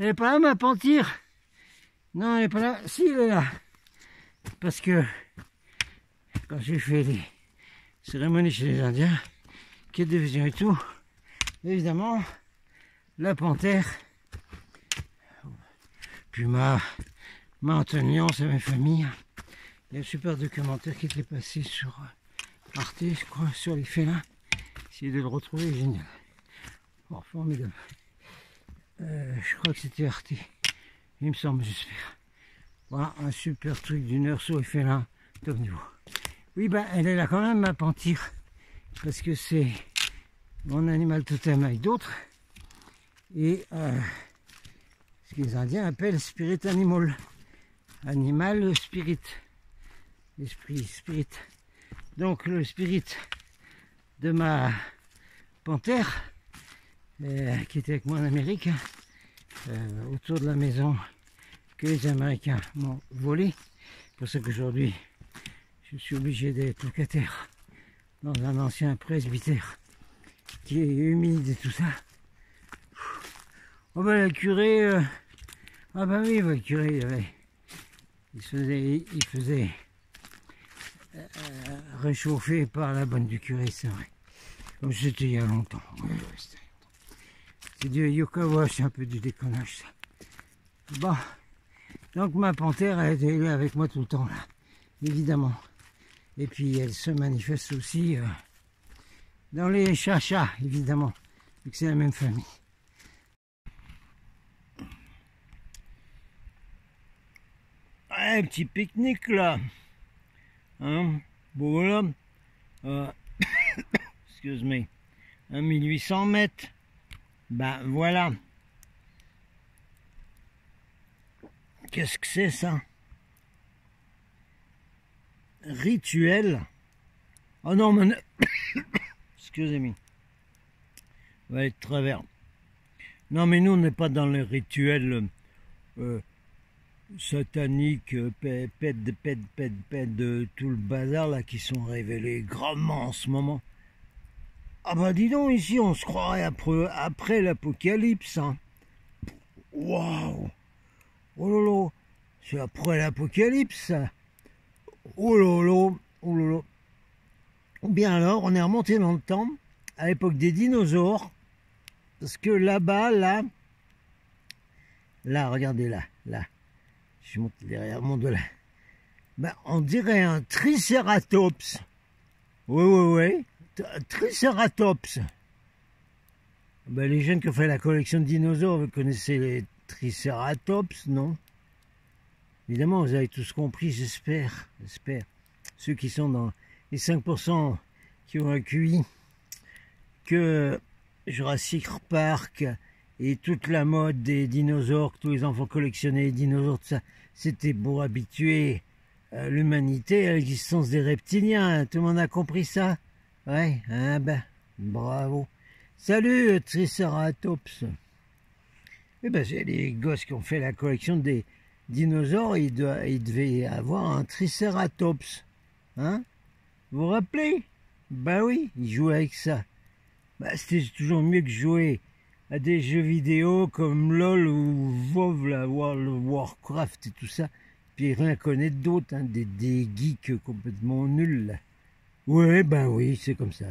Elle est pas là, ma panthère? Non, elle est pas là. Si, elle est là. Parce que quand j'ai fait les cérémonies chez les Indiens, quai de division et tout, évidemment, la panthère, puis ma Anthony, c'est ma famille. Il y a un super documentaire qui était passé sur Arte, je crois, sur les félins. Essayez de le retrouver, génial. Oh, formidable. Je crois que c'était Arte. Il me semble, j'espère. Voilà, un super truc d'une heure sur les félins, top niveau. Oui, ben, elle est là quand même, ma panthère. Parce que c'est mon animal totem avec d'autres. Et ce que les Indiens appellent spirit animal. Animal spirit. Esprit, spirit. Donc le spirit de ma panthère, qui était avec moi en Amérique, autour de la maison que les Américains m'ont volée. C'est pour ça qu'aujourd'hui, je suis obligé d'être locataire dans un ancien presbytère qui est humide et tout ça. Oh ben le curé, ah ben oui, le curé, il se faisait réchauffer par la bonne du curé, c'est vrai. Comme c'était il y a longtemps. C'est du yokawa, c'est un peu du déconnage ça. Bon, donc ma panthère, elle est avec moi tout le temps là, évidemment. Et puis elle se manifeste aussi dans les chachas, évidemment, vu que c'est la même famille. Un petit pique-nique là. Hein? Bon voilà. Excuse-moi. 1800 mètres. Ben voilà. Qu'est-ce que c'est ça? Rituel. Oh non, mais... Excusez-moi. On va être travers. Non, mais nous, on n'est pas dans les rituels sataniques, de tout le bazar là qui sont révélés gravement en ce moment. Ah bah dis donc, ici, on se croirait après l'apocalypse. Hein. Waouh! Oh lolo! C'est après l'apocalypse. Oh lolo! Oh lolo! Ou bien alors, on est remonté dans le temps, à l'époque des dinosaures, parce que là-bas, là, regardez là, je monte derrière mon dos là, ben, on dirait un tricératops. Oui, tricératops. Ben, les jeunes qui ont fait la collection de dinosaures, vous connaissez les tricératops, non? Évidemment, vous avez tous compris, j'espère. Ceux qui sont dans les 5% qui ont un QI, que Jurassic Park et toute la mode des dinosaures, que tous les enfants collectionnaient les dinosaures, tout ça, c'était pour habituer l'humanité à l'existence des reptiliens. Tout le monde a compris ça? Ouais, hein, ben, bravo. Salut, Triceratops. Eh ben, c'est les gosses qui ont fait la collection des dinosaures, ils devaient avoir un Triceratops. Hein? Vous vous rappelez? Ben oui, ils jouaient avec ça. Ben, c'était toujours mieux que jouer à des jeux vidéo comme LOL ou WoW, là, World of Warcraft et tout ça. Puis rien connaître d'autres, hein, des geeks complètement nuls. Là. Ouais, ben oui, c'est comme ça.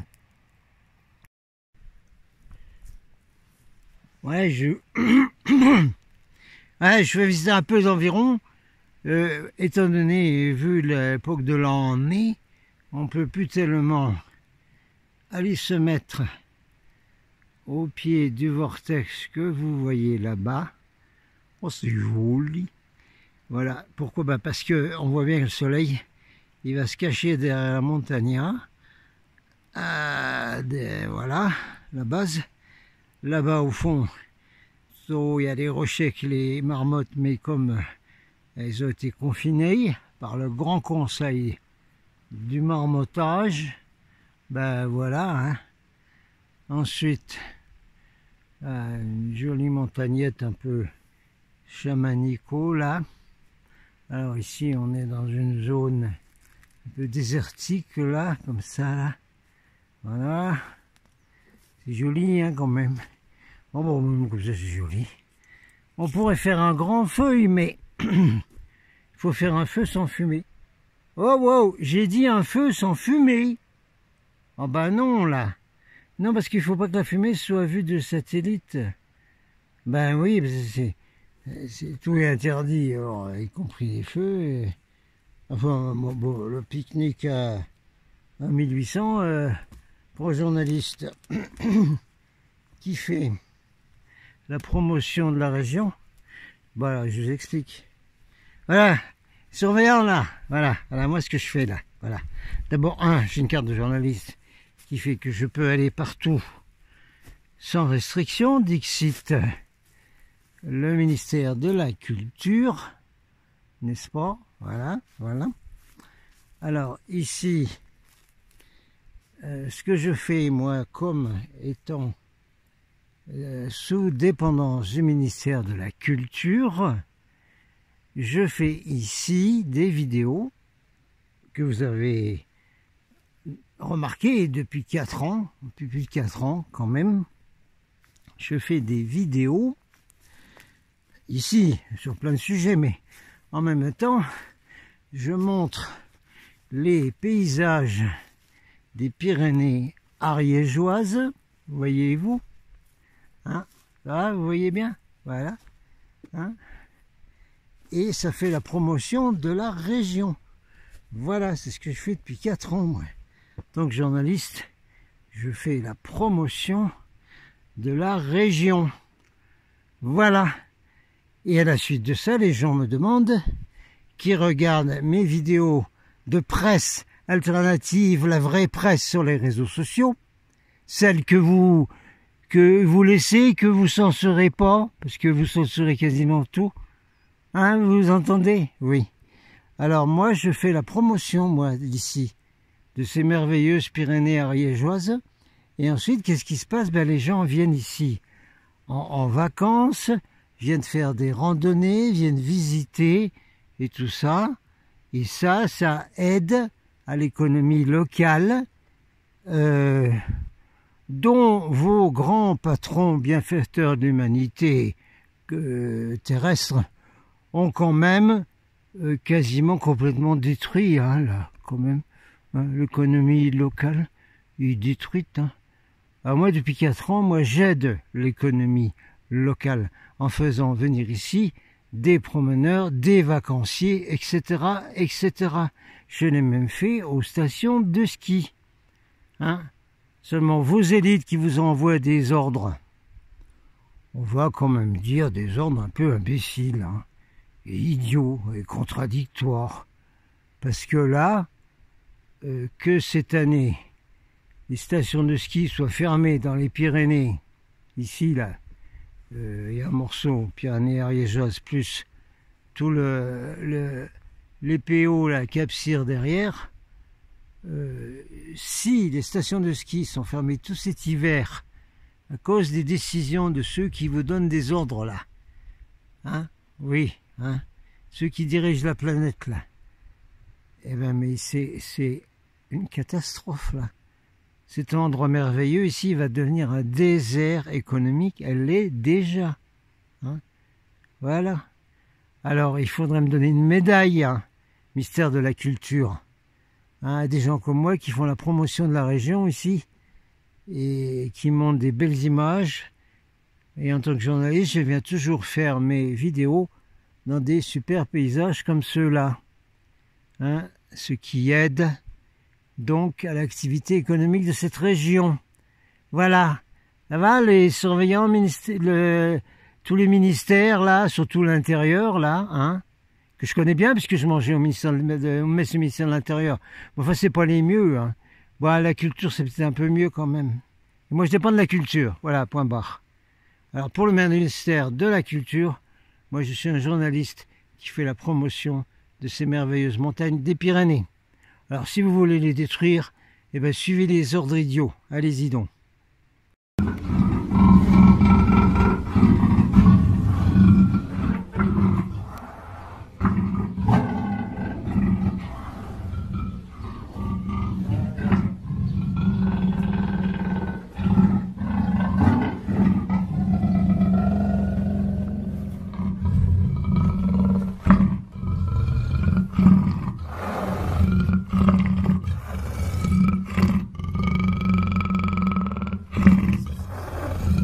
Ouais, ouais, je vais visiter un peu les environs. Étant donné, vu l'époque de l'année, on peut plus tellement aller se mettre au pied du vortex que vous voyez là-bas. Oh, c'est joli. Voilà. Pourquoi? Ben parce que on voit bien que le soleil, il va se cacher derrière la montagne. Voilà, la base. Là-bas, au fond, il y a des rochers que les marmottes, mais comme elles ont été confinées par le grand conseil du marmottage, ben voilà. Hein. Ensuite, une jolie montagnette un peu chamanico là. Alors ici, on est dans une zone un peu désertique là, comme ça là. Voilà. C'est joli hein, quand même. Oh bon, comme ça c'est joli. On pourrait faire un grand feu, mais il faut faire un feu sans fumée. Oh wow, j'ai dit un feu sans fumée. Oh bah non là. Non, parce qu'il faut pas que la fumée soit vue de satellite. Ben oui, tout est interdit, alors, y compris les feux. Enfin, bon, le pique-nique à 1800, pour un journaliste qui fait la promotion de la région. Voilà, je vous explique. Voilà, surveillant là, voilà, moi ce que je fais là, voilà. D'abord, j'ai une carte de journaliste qui fait que je peux aller partout sans restriction, dixit le ministère de la Culture, n'est-ce pas? Voilà. Alors ici, ce que je fais moi comme étant sous dépendance du ministère de la Culture, je fais ici des vidéos que vous avez remarqué depuis 4 ans, depuis plus de 4 ans quand même. Je fais des vidéos ici sur plein de sujets, mais en même temps, je montre les paysages des Pyrénées ariégeoises, voyez-vous, hein, là, vous voyez bien, voilà, hein, et ça fait la promotion de la région. Voilà, c'est ce que je fais depuis 4 ans, moi. Donc, journaliste, je fais la promotion de la région. Voilà. Et à la suite de ça, les gens me demandent, qui regardent mes vidéos de presse alternative, la vraie presse sur les réseaux sociaux, celle que vous laissez, que vous censurez pas, parce que vous censurez quasiment tout. Hein, vous entendez? Oui. Alors moi, je fais la promotion, moi, d'ici, de ces merveilleuses Pyrénées ariégeoises. Et ensuite, qu'est-ce qui se passe? Ben, les gens viennent ici en vacances, viennent faire des randonnées, viennent visiter et tout ça. Et ça aide à l'économie locale, dont vos grands patrons bienfaiteurs de l'humanité terrestre ont quand même quasiment complètement détruit, hein, là, quand même, hein, l'économie locale est détruite. Hein. Alors moi, depuis 4 ans, moi, j'aide l'économie locale en faisant venir ici des promeneurs, des vacanciers, etc., etc. Je l'ai même fait aux stations de ski. Hein. Seulement vos élites qui vous envoient des ordres, on va quand même dire des ordres un peu imbéciles, hein, et idiots et contradictoires. Parce que là, que cette année, les stations de ski soient fermées dans les Pyrénées, ici, là, il y a un morceau, Pyrénées ariégeoises, plus tout les PO, la Cap-Cyr derrière. Si les stations de ski sont fermées tout cet hiver à cause des décisions de ceux qui vous donnent des ordres là, hein, oui, hein, ceux qui dirigent la planète là, eh ben mais c'est une catastrophe là. Cet endroit merveilleux ici va devenir un désert économique, elle l'est déjà, hein, voilà. Alors il faudrait me donner une médaille, hein, mystère de la culture. Hein, des gens comme moi qui font la promotion de la région ici et qui montrent des belles images. Et en tant que journaliste, je viens toujours faire mes vidéos dans des super paysages comme ceux-là. Hein, ce qui aide donc à l'activité économique de cette région. Voilà. Ça va, les surveillants, tous les ministères, là, surtout l'intérieur, là, hein, que je connais bien, puisque je mangeais au ministère de l'Intérieur. Enfin, c'est pas les mieux. Hein. Bon, la culture, c'est peut-être un peu mieux quand même. Et moi, je dépends de la culture. Voilà, point barre. Alors, pour le ministère de la Culture, moi, je suis un journaliste qui fait la promotion de ces merveilleuses montagnes des Pyrénées. Alors, si vous voulez les détruire, eh ben, suivez les ordres idiots. Allez-y donc.